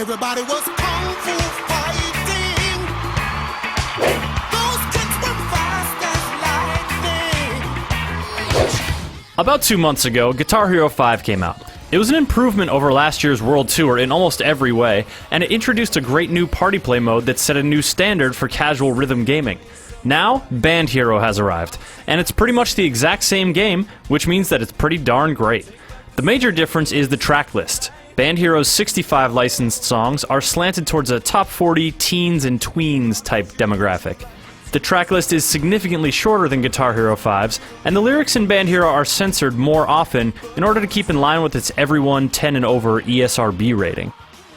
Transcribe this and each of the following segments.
Everybody was kung fu fighting. Those kicks were fast as lightning. About 2 months ago, Guitar Hero 5 came out. It was an improvement over last year's World Tour in almost every way, and it introduced a great new party play mode that set a new standard for casual rhythm gaming. Now, Band Hero has arrived, and it's pretty much the exact same game, which means that it's pretty darn great. The major difference is the track list. Band Hero's 65 licensed songs are slanted towards a top 40 teens and tweens type demographic. The track list is significantly shorter than Guitar Hero 5's, and the lyrics in Band Hero are censored more often in order to keep in line with its everyone 10 and over ESRB rating.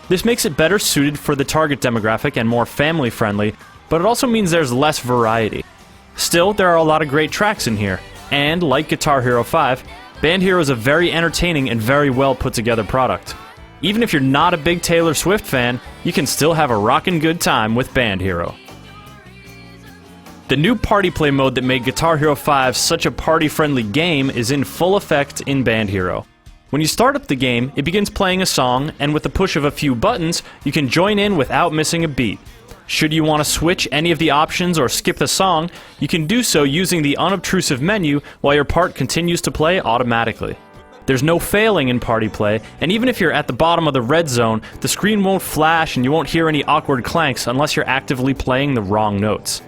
This makes it better suited for the target demographic and more family friendly, but it also means there's less variety. Still, there are a lot of great tracks in here, and like Guitar Hero 5, Band Hero is a very entertaining and very well put together product. Even if you're not a big Taylor Swift fan, you can still have a rockin' good time with Band Hero. The new party play mode that made Guitar Hero 5 such a party-friendly game is in full effect in Band Hero. When you start up the game, it begins playing a song, and with the push of a few buttons, you can join in without missing a beat. Should you want to switch any of the options or skip the song, you can do so using the unobtrusive menu while your part continues to play automatically. There's no failing in party play, and even if you're at the bottom of the red zone, the screen won't flash and you won't hear any awkward clanks unless you're actively playing the wrong notes.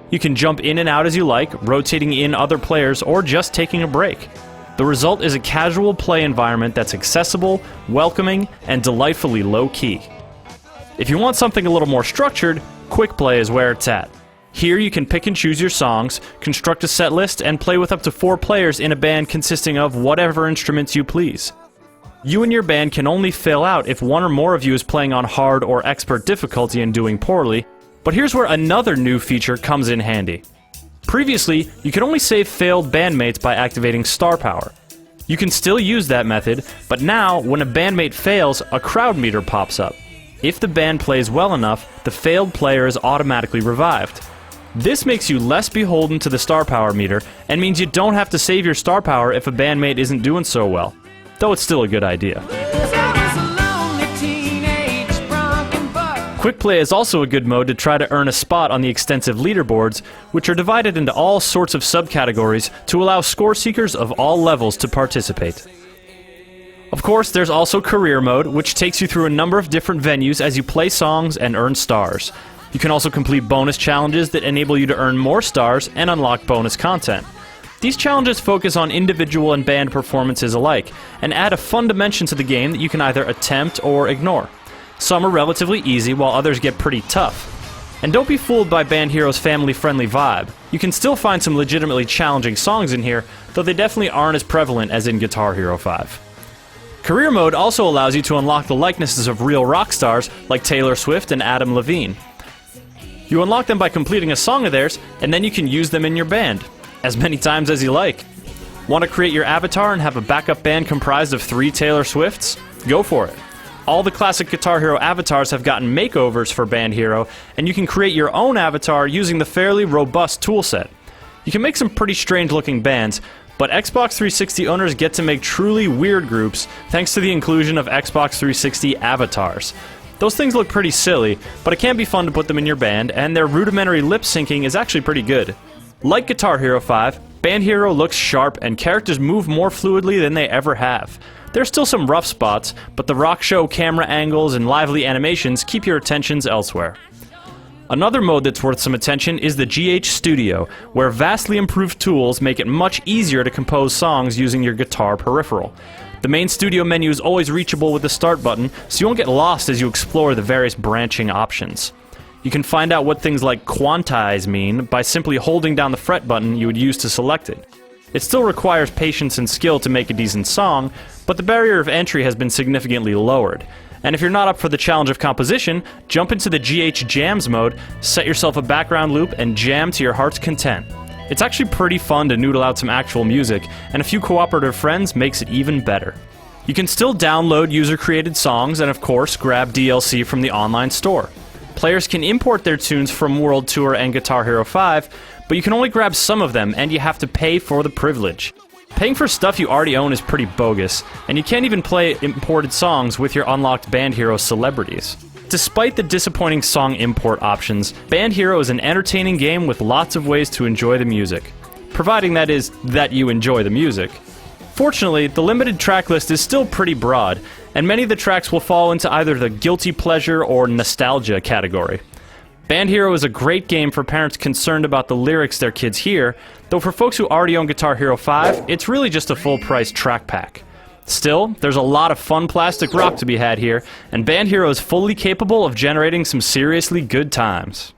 You can jump in and out as you like, rotating in other players or just taking a break. The result is a casual play environment that's accessible, welcoming, and delightfully low-key. If you want something a little more structured, Quick Play is where it's at. Here you can pick and choose your songs, construct a set list, and play with up to 4 players in a band consisting of whatever instruments you please. You and your band can only fail out if one or more of you is playing on hard or expert difficulty and doing poorly, but here's where another new feature comes in handy. Previously, you could only save failed bandmates by activating star power. You can still use that method, but now, when a bandmate fails, a crowd meter pops up. If the band plays well enough, the failed player is automatically revived. This makes you less beholden to the star power meter, and means you don't have to save your star power if a bandmate isn't doing so well. Though it's still a good idea. Quick Play is also a good mode to try to earn a spot on the extensive leaderboards, which are divided into all sorts of subcategories to allow score seekers of all levels to participate. Of course, there's also Career Mode, which takes you through a number of different venues as you play songs and earn stars. You can also complete bonus challenges that enable you to earn more stars and unlock bonus content. These challenges focus on individual and band performances alike, and add a fun dimension to the game that you can either attempt or ignore. Some are relatively easy, while others get pretty tough. And don't be fooled by Band Hero's family-friendly vibe. You can still find some legitimately challenging songs in here, though they definitely aren't as prevalent as in Guitar Hero 5. Career Mode also allows you to unlock the likenesses of real rock stars like Taylor Swift and Adam Levine. You unlock them by completing a song of theirs, and then you can use them in your band, as many times as you like. Want to create your avatar and have a backup band comprised of 3 Taylor Swifts? Go for it. All the classic Guitar Hero avatars have gotten makeovers for Band Hero, and you can create your own avatar using the fairly robust toolset. You can make some pretty strange looking bands, but Xbox 360 owners get to make truly weird groups thanks to the inclusion of Xbox 360 avatars. Those things look pretty silly, but it can be fun to put them in your band, and their rudimentary lip syncing is actually pretty good. Like Guitar Hero 5, Band Hero looks sharp and characters move more fluidly than they ever have. There's still some rough spots, but the rock show camera angles and lively animations keep your attentions elsewhere. Another mode that's worth some attention is the GH Studio, where vastly improved tools make it much easier to compose songs using your guitar peripheral. The main studio menu is always reachable with the start button, so you won't get lost as you explore the various branching options. You can find out what things like quantize mean by simply holding down the fret button you would use to select it. It still requires patience and skill to make a decent song, but the barrier of entry has been significantly lowered. And if you're not up for the challenge of composition, jump into the GH Jams mode, set yourself a background loop, and jam to your heart's content. It's actually pretty fun to noodle out some actual music, and a few cooperative friends makes it even better. You can still download user-created songs and of course grab DLC from the online store. Players can import their tunes from World Tour and Guitar Hero 5, but you can only grab some of them, and you have to pay for the privilege. Paying for stuff you already own is pretty bogus, and you can't even play imported songs with your unlocked Band Hero celebrities. Despite the disappointing song import options, Band Hero is an entertaining game with lots of ways to enjoy the music. Providing that is, that you enjoy the music. Fortunately, the limited track list is still pretty broad, and many of the tracks will fall into either the guilty pleasure or nostalgia category. Band Hero is a great game for parents concerned about the lyrics their kids hear, though for folks who already own Guitar Hero 5, it's really just a full-price track pack. Still, there's a lot of fun plastic rock to be had here, and Band Hero is fully capable of generating some seriously good times.